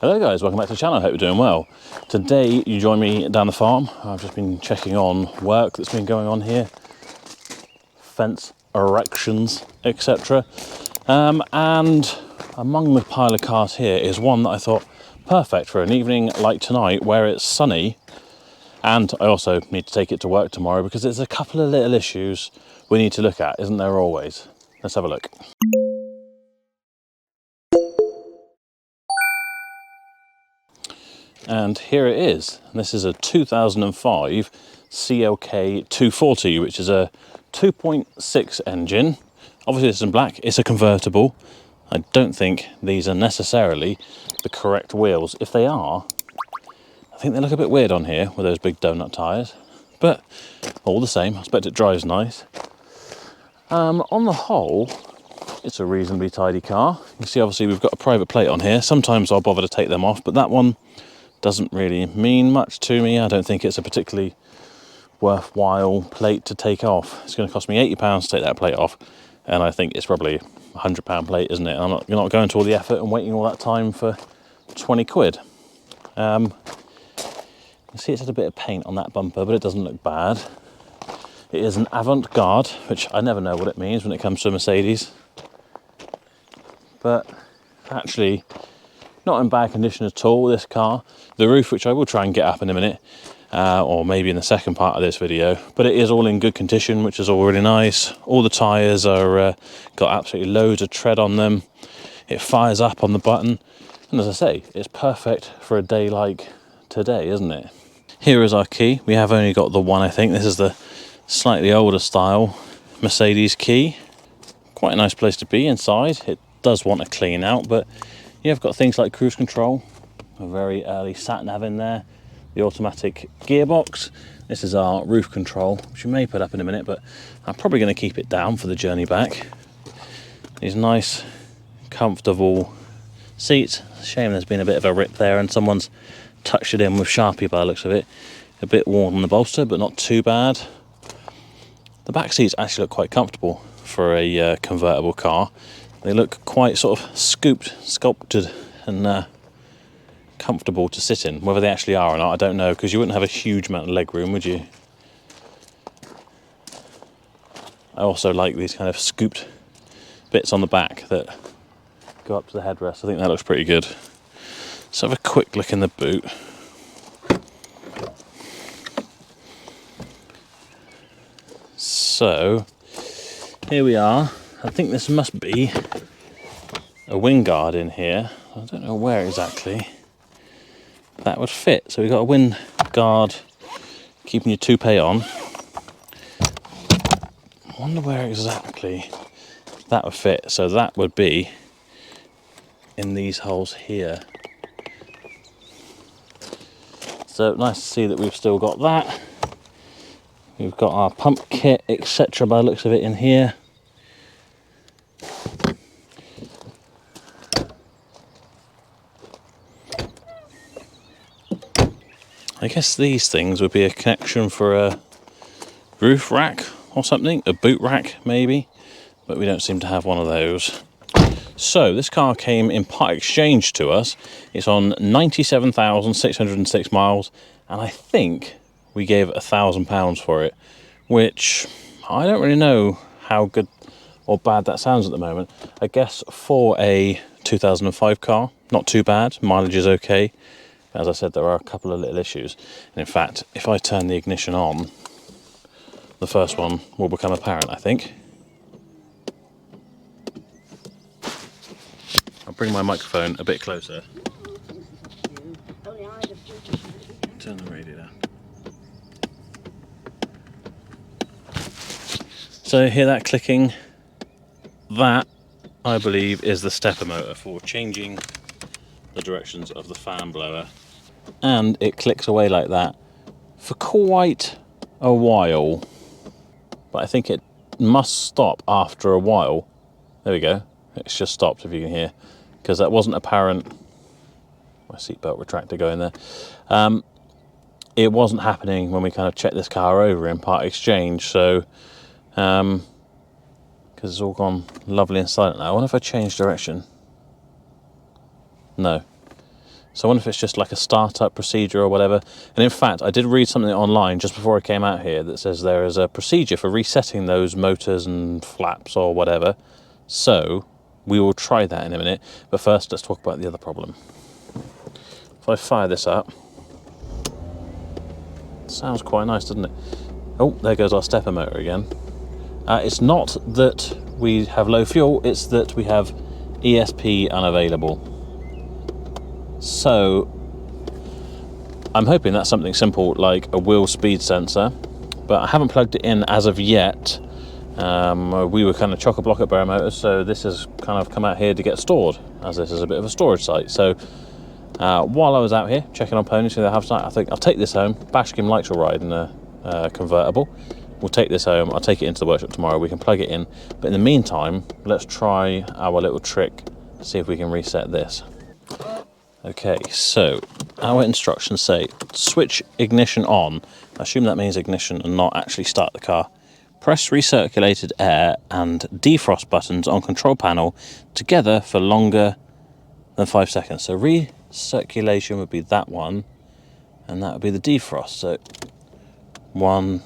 Hello guys, welcome back to the channel. I hope you're doing well. Today you join me down the farm. I've just been checking on work that's been going on here, fence erections, etc. And among the pile of cars here is one that I thought perfect for an evening like tonight where it's sunny, and I also need to take it to work tomorrow because there's a couple of little issues we need to look at, isn't there always? Let's have a look. And here it is. This is a 2005 CLK240, which is a 2.6 engine. Obviously it's in black, it's a convertible. I don't think these are necessarily the correct wheels. If they are, I think they look a bit weird on here with those big donut tyres. But all the same, I expect it drives nice. On the whole, it's a reasonably tidy car. You can see obviously we've got a private plate on here. Sometimes I'll bother to take them off, but that one doesn't really mean much to me. I don't think it's a particularly worthwhile plate to take off. It's going to cost me £80 to take that plate off, and I think it's probably a £100 plate, isn't it? You're not going to all the effort and waiting all that time for 20 quid. You can see it's had a bit of paint on that bumper, but it doesn't look bad. It is an avant-garde, which I never know what it means when it comes to a Mercedes. But actually, not in bad condition at all, this car. The roof, which I will try and get up in a minute, or maybe in the second part of this video, but it is all in good condition, which is all really nice. All the tyres are got absolutely loads of tread on them. It fires up on the button, and as I say, it's perfect for a day like today, isn't it? Here is our key. We have only got the one, I think. This is the slightly older style Mercedes key. Quite a nice place to be inside. It does want a clean out, but you've got things like cruise control, a very early sat nav in there, the automatic gearbox. This is our roof control, which we may put up in a minute, but I'm probably going to keep it down for the journey back. These nice, comfortable seats. Shame there's been a bit of a rip there and someone's touched it in with Sharpie by the looks of it. A bit worn on the bolster, but not too bad. The back seats actually look quite comfortable for a convertible car. They look quite sort of sculpted and comfortable to sit in. Whether they actually are or not, I don't know, because you wouldn't have a huge amount of leg room, would you? I also like these kind of scooped bits on the back that go up to the headrest. I think that looks pretty good. Let's have a quick look in the boot. So, here we are. I think this must be a wing guard in here. I don't know where exactly that would fit. So we've got a wing guard keeping your toupee on. I wonder where exactly that would fit. So that would be in these holes here. So nice to see that we've still got that. We've got our pump kit, etc. by the looks of it in here. I guess these things would be a connection for a roof rack or something, a boot rack maybe, but we don't seem to have one of those. So this car came in part exchange to us. It's on 97,606 miles, and I think we gave £1,000 for it, which I don't really know how good or bad that sounds at the moment. I guess for a 2005 car, not too bad. Mileage is okay. As I said, there are a couple of little issues. And in fact, if I turn the ignition on, the first one will become apparent, I think. I'll bring my microphone a bit closer. Turn the radio down. So you hear that clicking? That, I believe, is the stepper motor for changing the directions of the fan blower, and it clicks away like that for quite a while, but I think it must stop after a while. There we go, it's just stopped, if you can hear, because that wasn't apparent. My seatbelt retractor going there. It wasn't happening when we kind of checked this car over in part exchange, so because it's all gone lovely and silent now. I wonder if I change direction. No. So I wonder if it's just like a startup procedure or whatever. And in fact, I did read something online just before I came out here that says there is a procedure for resetting those motors and flaps or whatever. So we will try that in a minute. But first, let's talk about the other problem. If I fire this up, it sounds quite nice, doesn't it? Oh, there goes our stepper motor again. It's not that we have low fuel, it's that we have ESP unavailable. So I'm hoping that's something simple like a wheel speed sensor, but I haven't plugged it in as of yet. We were kind of chock-a-block at Berrow Motors, so this has kind of come out here to get stored, as this is a bit of a storage site. So while I was out here checking on ponies through the house tonight, I think I'll take this home. Bashkim likes to ride in a convertible. We'll take this home, I'll take it into the workshop tomorrow, we can plug it in. But in the meantime, let's try our little trick, see if we can reset this. Okay, so our instructions say switch ignition on. I assume that means ignition and not actually start the car. Press recirculated air and defrost buttons on control panel together for longer than 5 seconds. So recirculation would be that one, and that would be the defrost. So 1,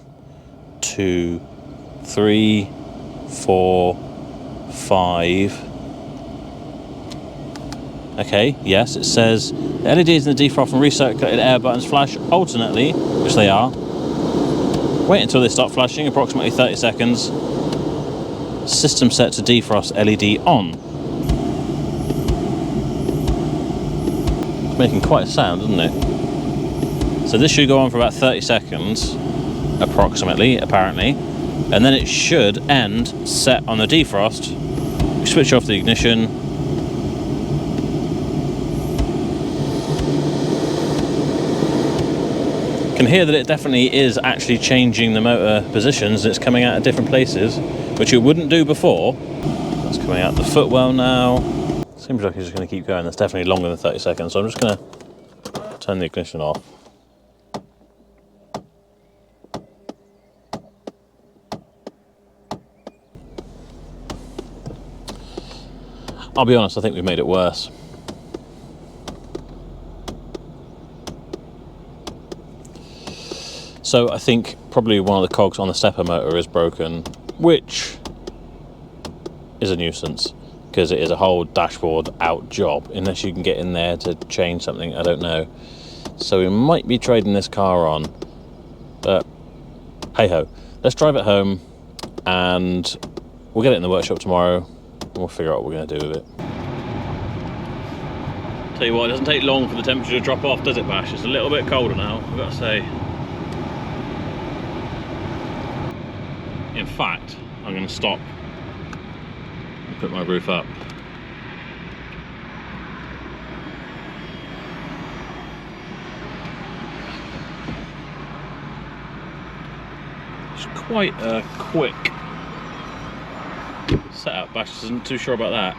2, 3, 4, 5. Okay, yes, it says the LEDs in the defrost and recirculated air buttons flash alternately, which they are. Wait until they start flashing, approximately 30 seconds. System set to defrost LED on. It's making quite a sound, isn't it? So this should go on for about 30 seconds. Approximately, apparently, and then it should end set on the defrost. We switch off the ignition. You can hear that it definitely is actually changing the motor positions. It's coming out at different places, which it wouldn't do before. That's coming out the footwell now. Seems like it's just going to keep going. That's definitely longer than 30 seconds, so I'm just going to turn the ignition off. I'll be honest, I think we've made it worse. So I think probably one of the cogs on the stepper motor is broken, which is a nuisance because it is a whole dashboard out job unless you can get in there to change something, I don't know. So we might be trading this car on, but hey ho, let's drive it home and we'll get it in the workshop tomorrow. We'll figure out what we're going to do with it. Tell you what, it doesn't take long for the temperature to drop off, does it, Bash? It's a little bit colder now, I've got to say. In fact, I'm going to stop and put my roof up. It's quite a quick setup. Bash isn't too sure about that.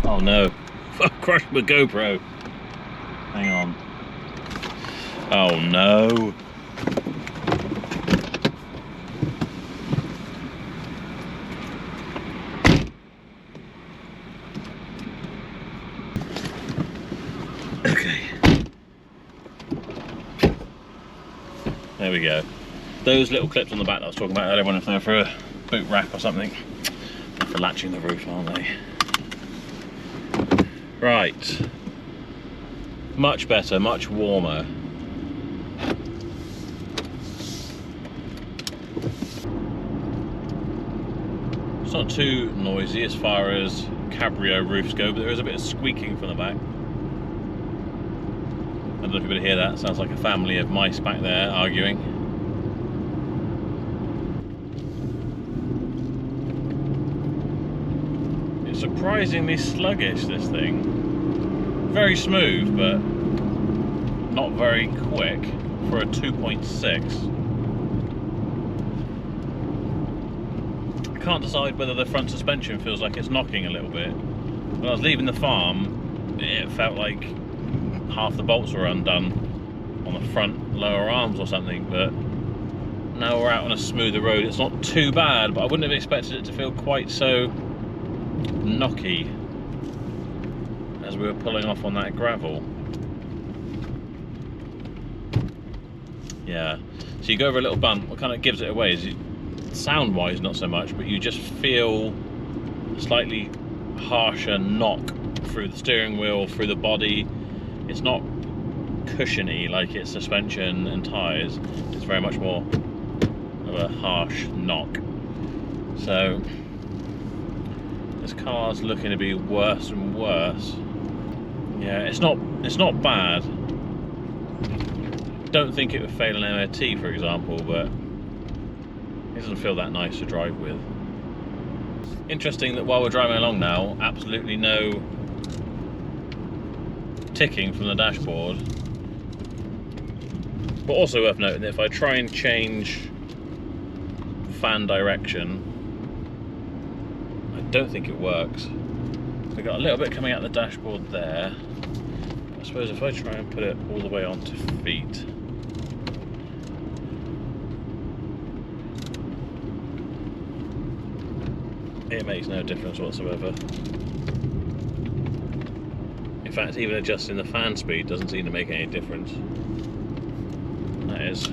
Oh no, I've crushed my GoPro. Hang on. Oh no. Okay. There we go. Those little clips on the back that I was talking about earlier, I wonder if they're for a boot rack or something. For latching the roof, aren't they? Right. Much better, much warmer. It's not too noisy as far as cabrio roofs go, but there is a bit of squeaking from the back. I don't know if you could hear that. It sounds like a family of mice back there arguing. It's surprisingly sluggish, this thing. Very smooth, but not very quick for a 2.6. I can't decide whether the front suspension feels like it's knocking a little bit. When I was leaving the farm, it felt like half the bolts were undone on the front lower arms or something, but now we're out on a smoother road. It's not too bad, but I wouldn't have expected it to feel quite so knocky as we were pulling off on that gravel. Yeah, so you go over a little bump. What kind of gives it away is, sound wise not so much, but you just feel a slightly harsher knock through the steering wheel, through the body. It's not cushiony like its suspension and tyres. It's very much more of a harsh knock. So this car's looking to be worse and worse. Yeah, it's not bad. Don't think it would fail an MOT, for example, but it doesn't feel that nice to drive with. Interesting that while we're driving along now, absolutely no ticking from the dashboard. But also worth noting that if I try and change fan direction, I don't think it works. We've got a little bit coming out the dashboard there. I suppose if I try and put it all the way onto feet, it makes no difference whatsoever. In fact, even adjusting the fan speed doesn't seem to make any difference. That is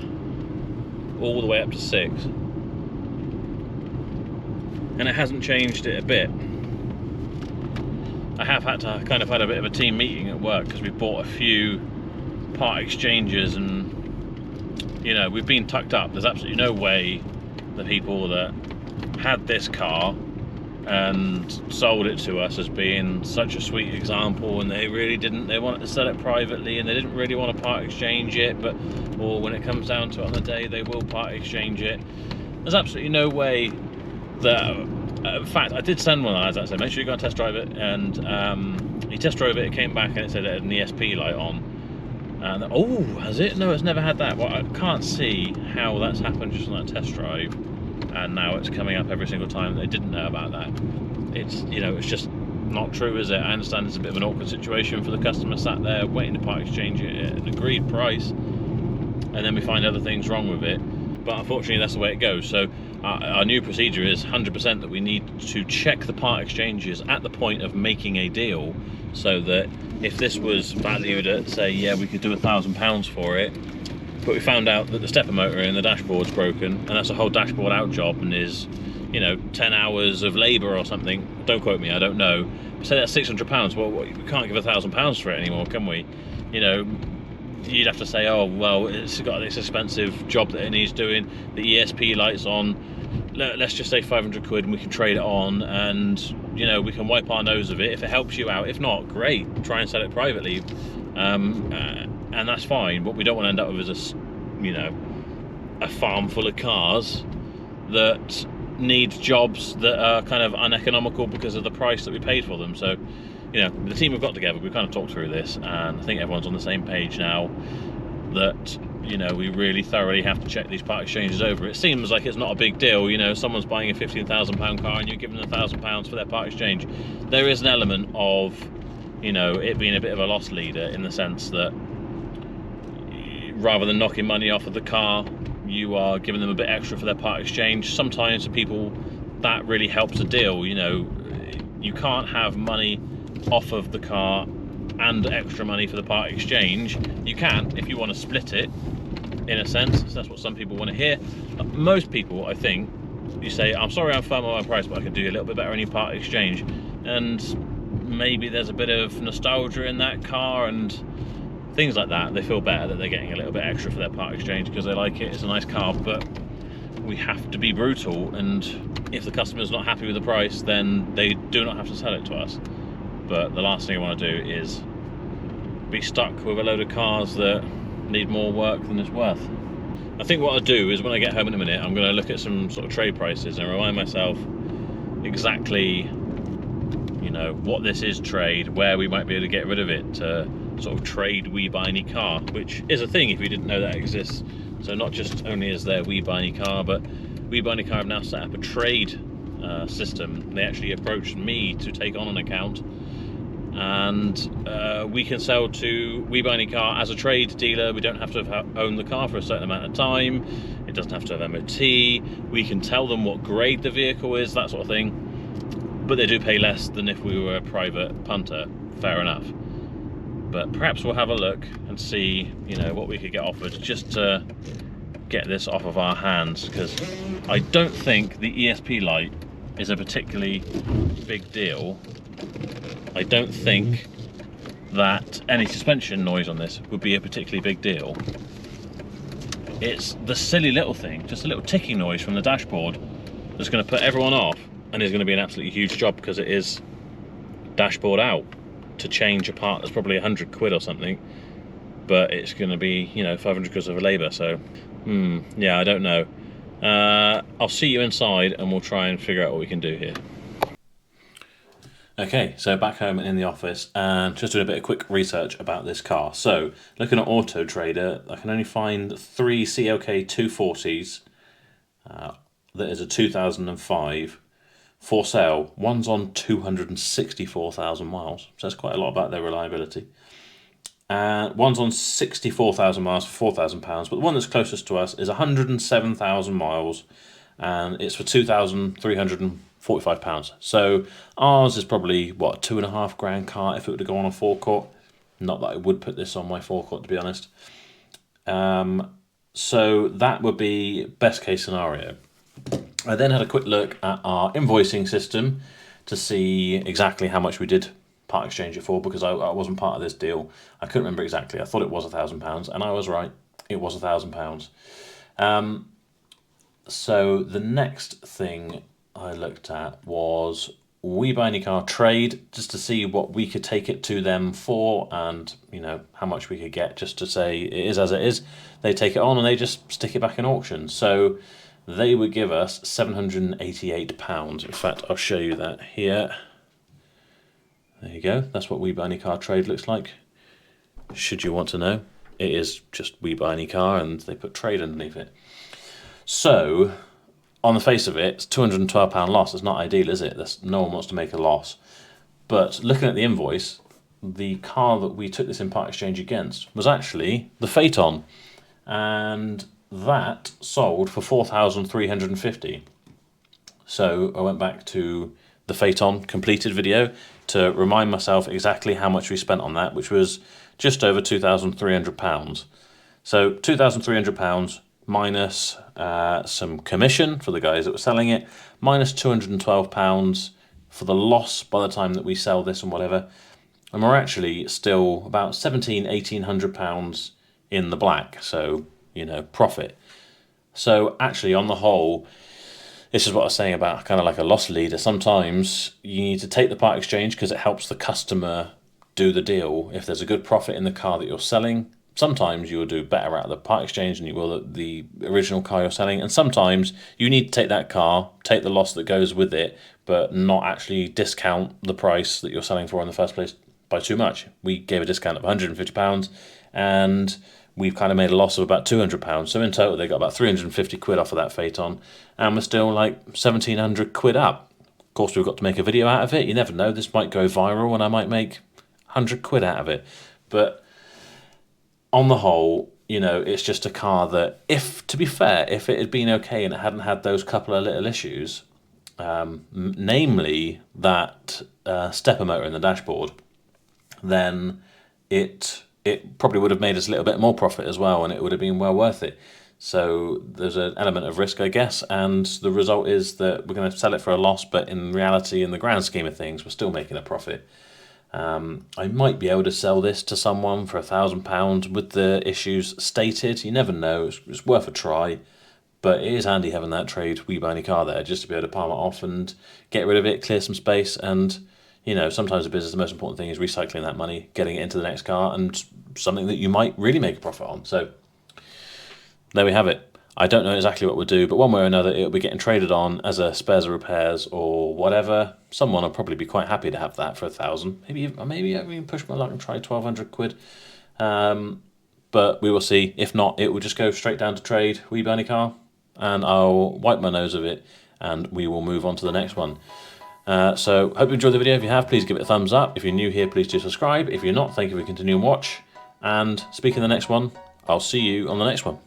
all the way up to 6. And it hasn't changed it a bit. I have had to kind of had a bit of a team meeting at work because we bought a few part exchanges, and you know, we've been tucked up. There's absolutely no way the people that had this car and sold it to us as being such a sweet example, and they really didn't, they wanted to sell it privately and they didn't really want to part exchange it, but or when it comes down to it on the day they will part exchange it. There's absolutely no way that in fact, I did send one as I said, make sure you go and test drive it, and he test drove it, it came back and it said it had an ESP light on. And oh, has it? No, it's never had that. Well, I can't see how that's happened just on that test drive, and now it's coming up every single time. They didn't know about that. It's, you know, it's just not true, is it? I understand it's a bit of an awkward situation for the customer sat there waiting to part exchange it at an agreed price, and then we find other things wrong with it. But unfortunately, that's the way it goes. So our new procedure is 100% that we need to check the part exchanges at the point of making a deal, so that if this was valued at, say, yeah, we could do £1,000 for it, but we found out that the stepper motor in the dashboard's broken, and that's a whole dashboard out job and is, you know, 10 hours of labour or something. Don't quote me, I don't know. Say that's £600. Well, we can't give £1,000 for it anymore, can we? You know, you'd have to say, oh, well, it's got this expensive job that it needs doing, the ESP light's on, let's just say 500 quid and we can trade it on, and, you know, we can wipe our nose of it if it helps you out. If not, great, try and sell it privately, and that's fine. What we don't want to end up with is you know, a farm full of cars that need jobs that are kind of uneconomical because of the price that we paid for them. So, you know, the team have got together, we've kind of talked through this, and I think everyone's on the same page now that, you know, we really thoroughly have to check these part exchanges over. It seems like it's not a big deal, you know, someone's buying a £15,000 car and you're giving them £1,000 for their part exchange. There is an element of, you know, it being a bit of a loss leader, in the sense that rather than knocking money off of the car, you are giving them a bit extra for their part exchange. Sometimes for people that really helps a deal. You know, you can't have money off of the car and extra money for the part exchange. You can if you want to split it, in a sense. So that's what some people want to hear. Most people, I think, you say, I'm sorry I'm firm on my price, but I can do you a little bit better on your part exchange, and maybe there's a bit of nostalgia in that car and things like that. They feel better that they're getting a little bit extra for their part exchange because they like it, it's a nice car. But we have to be brutal, and if the customer's not happy with the price, then they do not have to sell it to us. But the last thing I want to do is be stuck with a load of cars that need more work than it's worth. I think what I'll do is, when I get home in a minute, I'm going to look at some sort of trade prices and remind myself exactly, you know, what this is trade, where we might be able to get rid of it to sort of trade We Buy Any Car, which is a thing if you didn't know that exists. So not just only is there We Buy Any Car, but We Buy Any Car have now set up a trade system. They actually approached me to take on an account, and we can sell to We Buy Any Car as a trade dealer. We don't have to have owned the car for a certain amount of time. It doesn't have to have MOT. We can tell them what grade the vehicle is, that sort of thing. but they do pay less than if we were a private punter, fair enough. But perhaps we'll have a look and see, you know, what we could get offered just to get this off of our hands, because I don't think the ESP light is a particularly big deal. I don't think that any suspension noise on this would be a particularly big deal. It's the silly little thing, just a little ticking noise from the dashboard that's going to put everyone off, and is going to be an absolutely huge job, because it is dashboard out. To change a part that's probably 100 quid or something, but it's going to be, you know, 500 quid of labour. So yeah, I don't know. I'll see you inside and we'll try and figure out what we can do here. Okay, so back home and in the office, and just doing a bit of quick research about this car. So looking at Auto Trader, I can only find 3 CLK240s. That is a 2005. For sale. One's on 264,000 miles, so that's quite a lot about their reliability. And one's on 64,000 miles for £4,000, but the one that's closest to us is 107,000 miles, and it's for £2,345. So ours is probably, what, £2.5 grand car if it were to go on a forecourt. Not that I would put this on my forecourt, to be honest. So that would be best case scenario. I then had a quick look at our invoicing system to see exactly how much we did part exchange it for, because I wasn't part of this deal. I couldn't remember exactly. I thought it was £1,000, and I was right. It was £1,000. So the next thing I looked at was We Buy Any Car Trade, just to see what we could take it to them for, and you know how much we could get, just to say it is as it is. They take it on and they just stick it back in auction. So they would give us £788. In fact, I'll show you that here. There you go. That's what We Buy Any Car Trade looks like. Should you want to know, it is just We Buy Any Car, and they put trade underneath it. So, on the face of it, it's £212 loss. It's not ideal, is it? No one wants to make a loss. But looking at the invoice, the car that we took this in part exchange against was actually the Phaeton, and that sold for £4,350. So I went back to the Phaeton completed video to remind myself exactly how much we spent on that, which was just over £2,300. So £2,300 minus some commission for the guys that were selling it, minus £212 for the loss by the time that we sell this and whatever, and we're actually still about £1,800 in the black. So, you know, profit. So actually, on the whole, this is what I was saying about kind of like a loss leader. Sometimes you need to take the part exchange because it helps the customer do the deal. If there's a good profit in the car that you're selling, sometimes you will do better out of the part exchange than you will the original car you're selling. And sometimes you need to take that car, take the loss that goes with it, but not actually discount the price that you're selling for in the first place by too much. We gave a discount of £150, and we've kind of made a loss of about £200. So in total, they got about 350 quid off of that Phaeton, and we're still like 1,700 quid up. Of course, we've got to make a video out of it. You never know, this might go viral and I might make 100 quid out of it. But on the whole, you know, it's just a car that, to be fair, if it had been okay and it hadn't had those couple of little issues, namely that stepper motor in the dashboard, then it probably would have made us a little bit more profit as well, and it would have been well worth it. So there's an element of risk, I guess, and the result is that we're going to sell it for a loss, but in reality, in the grand scheme of things, we're still making a profit. I might be able to sell this to someone for £1,000 with the issues stated. You never know, it's worth a try, but it is handy having that trade We Buy Any Car there, just to be able to palm it off and get rid of it, clear some space, and you know, sometimes in business the most important thing is recycling that money, getting it into the next car, and something that you might really make a profit on. So there we have it. I don't know exactly what we'll do, but one way or another it'll be getting traded on as a spares or repairs or whatever. Someone will probably be quite happy to have that for £1,000. Maybe I can push my luck and try 1,200 quid. But we will see. If not, it will just go straight down to trade We Buy Any Car, and I'll wipe my nose of it, and we will move on to the next one. So hope you enjoyed the video. If you have, please give it a thumbs up. If you're new here, please do subscribe. If you're not, thank you for continuing to watch, and speak in the next one. I'll see you on the next one.